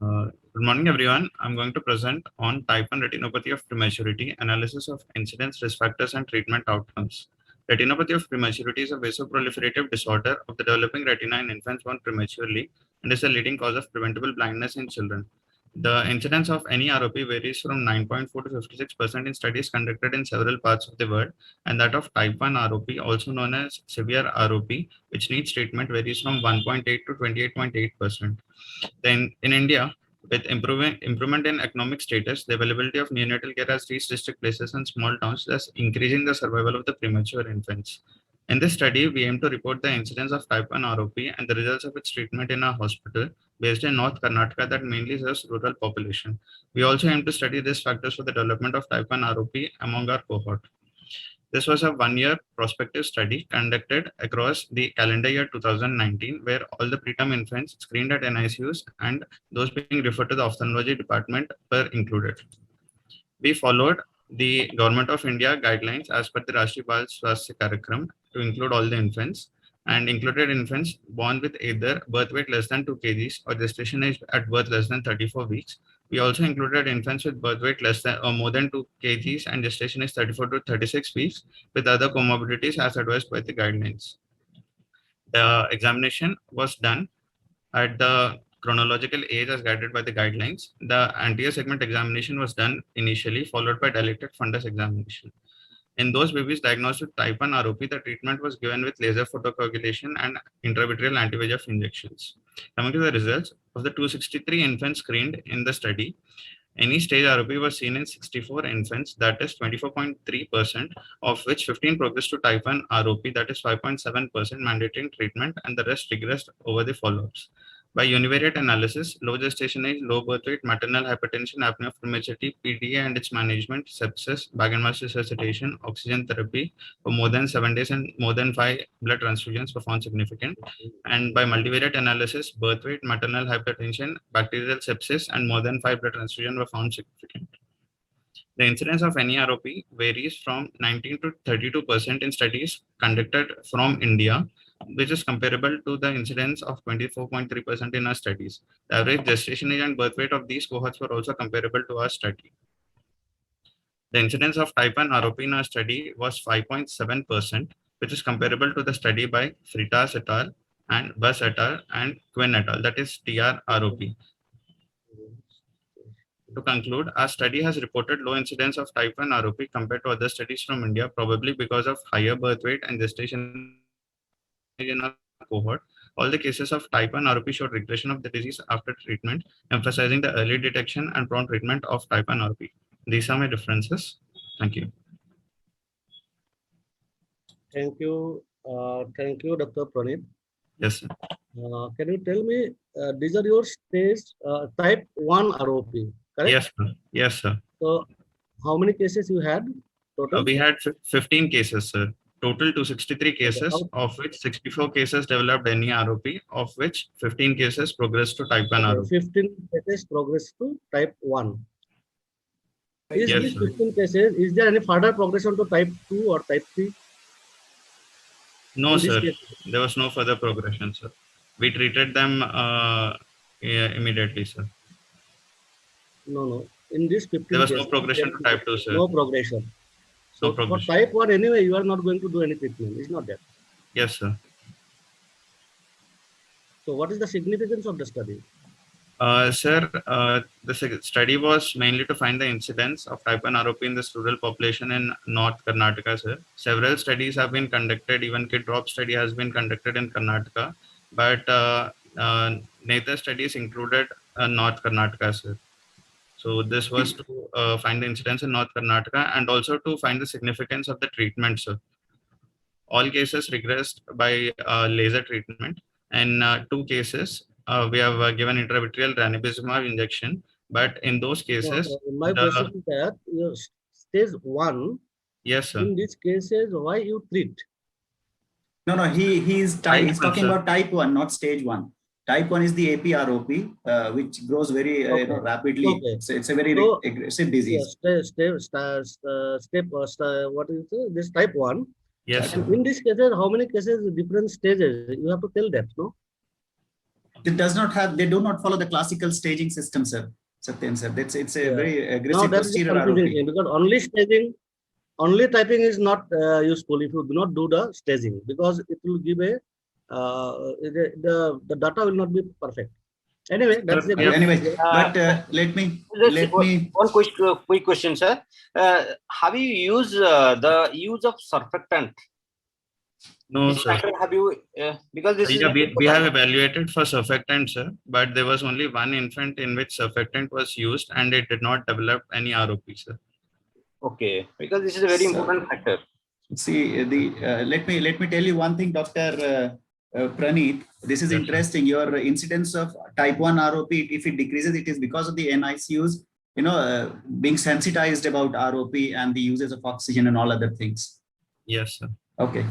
Good morning, everyone. I'm going to present on type 1 retinopathy of prematurity, analysis of incidence, risk factors, and treatment outcomes. Retinopathy of prematurity is a vasoproliferative disorder of the developing retina in infants born prematurely and is a leading cause of preventable blindness in children. The incidence of any ROP varies from 9.4 to 56% in studies conducted in several parts of the world, and that of type 1 ROP, also known as severe ROP, which needs treatment, varies from 1.8 to 28.8%. Then in India, with improvement in economic status, the availability of neonatal care has reached district places and small towns, thus increasing the survival of the premature infants. In this study, we aim to report the incidence of type 1 ROP and the results of its treatment in a hospital based in North Karnataka that mainly serves rural population. We also aim to study risk factors for the development of type 1 ROP among our cohort. This was a one-year prospective study conducted across the calendar year 2019, where all the preterm infants screened at NICUs and those being referred to the ophthalmology department were included. We followed the Government of India guidelines as per the Rashtriya Bal Swasthya Karyakram to include all the infants, and included infants born with either birth weight less than 2 kgs or gestation age at birth less than 34 weeks. We also included infants with birth weight less than or more than 2 kgs and gestation is 34 to 36 weeks with other comorbidities as advised by the guidelines. The examination was done at the chronological age as guided by the guidelines. The anterior segment examination was done initially, followed by dilated fundus examination. In those babies diagnosed with type 1 ROP, the treatment was given with laser photocoagulation and intravitreal anti-VEGF injections. Coming to the results, of the 263 infants screened in the study, any stage ROP was seen in 64 infants, that is 24.3%, of which 15 progressed to type 1 ROP, that is 5.7% mandating treatment, and the rest regressed over the follow-ups. By univariate analysis, low gestation age, low birth weight, maternal hypertension, apnea of prematurity, PDA and its management, sepsis, bag and mass resuscitation, oxygen therapy for more than 7 days and more than 5 blood transfusions were found significant. And by multivariate analysis, birth weight, maternal hypertension, bacterial sepsis, and more than 5 blood transfusions were found significant. The incidence of any ROP varies from 19 to 32% in studies conducted from India, which is comparable to the incidence of 24.3% in our studies. The average gestation age and birth weight of these cohorts were also comparable to our study. The incidence of type 1 ROP in our study was 5.7%, which is comparable to the study by Fritas et al. And Bus et al. And Quinn et al., that is TR-ROP. To conclude, our study has reported low incidence of type 1 ROP compared to other studies from India, probably because of higher birth weight and gestation in our cohort. All the cases of type 1 ROP showed regression of the disease after treatment, emphasizing the early detection and prompt treatment of type 1 ROP. These are my differences. Thank you. Thank you, Dr. Praneet. Yes, sir. Can you tell me, these are your stage type 1 ROP, correct? Yes, sir. Yes, sir. So, how many cases you had total? We had 15 cases, sir. Total 263 cases, Okay. of which 64 cases developed any ROP, of which 15 cases progressed to type 1 ROP. 15 cases progress to type 1. Is Yes, these sir. 15 cases, is there any further progression to type 2 or type 3? No, sir. There was no further progression, sir. We treated them immediately, sir. No. In this 15 there was cases, no progression to type 2, sir. No progression. So No progression. for type 1 anyway, you are not going to do any treatment. It's not that. Yes, sir. So what is the significance of the study? Sir, the study was mainly to find the incidence of type 1 ROP in this rural population in North Karnataka, sir. Several studies have been conducted, even kid drop study has been conducted in Karnataka, but neither studies included North Karnataka, sir. So this was to find the incidence in North Karnataka and also to find the significance of the treatment, sir. All cases regressed by laser treatment. In 2 cases, we have given intravitreal ranibizumab injection, but in those cases, my question is that stage 1. Yes, sir. In these cases, why you treat? No, he's talking about type 1, not stage 1. Type 1 is the APROP, which grows very rapidly. Okay. So it's a very aggressive disease. What is this type 1? Yes. In these cases, how many cases, different stages? You have to tell that, no? It does not have, they do not follow the classical staging system, sir. Satyam sir, it's a very No, aggressive that is posterior confusing ROP. thing, because only typing is not useful if you do not do the staging, because it will give a the data will not be perfect. Anyway, that's a good. Anyway, but let me one quick question, sir. Have you used the use of surfactant? No, Which sir. factor have you? Because this is Yeah, we have evaluated for surfactant, sir, but there was only one infant in which surfactant was used and it did not develop any ROP, sir. okay, because this is a very important factor. see the let me tell you one thing, Dr. Praneet. This is Yes, interesting. Your incidence of type 1 ROP, if it decreases, it is because of the NICUs, being sensitized about ROP and the uses of oxygen and all other things. Yes, sir. Okay.